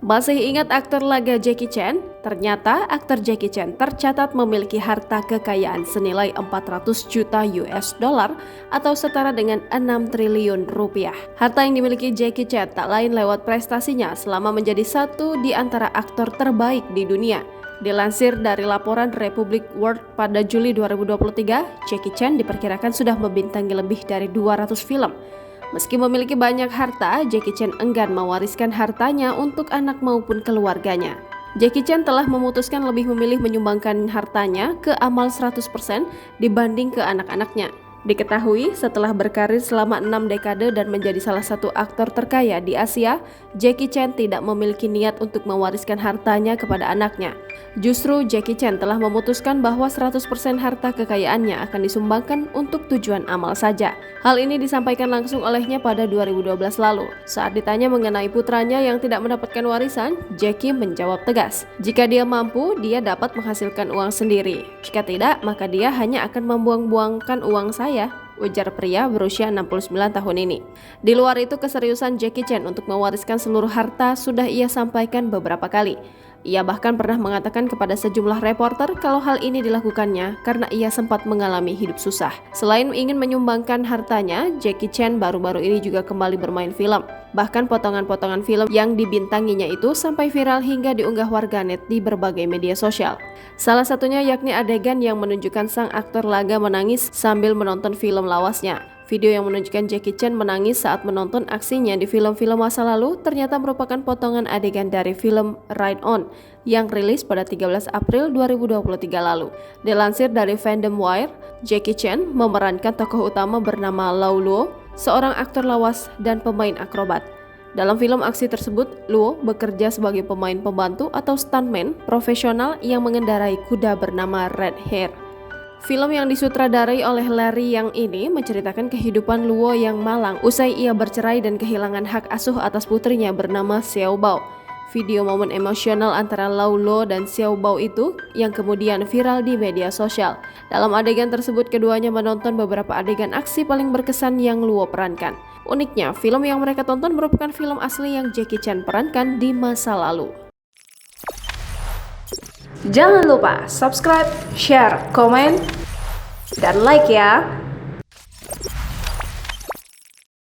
Masih ingat aktor laga Jackie Chan? Ternyata aktor Jackie Chan tercatat memiliki harta kekayaan senilai 400 juta US dollar atau setara dengan 6 triliun rupiah. Harta yang dimiliki Jackie Chan tak lain lewat prestasinya selama menjadi satu di antara aktor terbaik di dunia. Dilansir dari laporan Republic World pada Juli 2023, Jackie Chan diperkirakan sudah membintangi lebih dari 200 film. Meski memiliki banyak harta, Jackie Chan enggan mewariskan hartanya untuk anak maupun keluarganya. Jackie Chan telah memutuskan lebih memilih menyumbangkan hartanya ke amal 100% dibanding ke anak-anaknya. Diketahui setelah berkarir selama 6 dekade dan menjadi salah satu aktor terkaya di Asia, Jackie Chan tidak memiliki niat untuk mewariskan hartanya kepada anaknya. Justru Jackie Chan telah memutuskan bahwa 100% harta kekayaannya akan disumbangkan untuk tujuan amal saja. Hal ini disampaikan langsung olehnya pada 2012 lalu. Saat ditanya mengenai putranya yang tidak mendapatkan warisan, Jackie menjawab tegas, jika dia mampu, dia dapat menghasilkan uang sendiri. Jika tidak, maka dia hanya akan membuang-buangkan uang saya, ujar pria berusia 69 tahun ini. Di luar itu, keseriusan Jackie Chan untuk mewariskan seluruh harta sudah ia sampaikan beberapa kali. Ia bahkan pernah mengatakan kepada sejumlah reporter kalau hal ini dilakukannya karena ia sempat mengalami hidup susah. Selain ingin menyumbangkan hartanya, Jackie Chan baru-baru ini juga kembali bermain film. Bahkan potongan-potongan film yang dibintanginya itu sampai viral hingga diunggah warganet di berbagai media sosial. Salah satunya yakni adegan yang menunjukkan sang aktor laga menangis sambil menonton film lawasnya. Video yang menunjukkan Jackie Chan menangis saat menonton aksinya di film-film masa lalu ternyata merupakan potongan adegan dari film Ride On yang rilis pada 13 April 2023 lalu. Dilansir dari Fandom Wire, Jackie Chan memerankan tokoh utama bernama Lau Luo, seorang aktor lawas dan pemain akrobat. Dalam film aksi tersebut, Luo bekerja sebagai pemain pembantu atau stuntman profesional yang mengendarai kuda bernama Red Hare. Film yang disutradarai oleh Larry Yang ini menceritakan kehidupan Luo yang malang usai ia bercerai dan kehilangan hak asuh atas putrinya bernama Xiao Bao. Video momen emosional antara Lau Luo dan Xiao Bao itu yang kemudian viral di media sosial. Dalam adegan tersebut, keduanya menonton beberapa adegan aksi paling berkesan yang Luo perankan. Uniknya, film yang mereka tonton merupakan film asli yang Jackie Chan perankan di masa lalu. Jangan lupa subscribe, share, komen, dan like ya!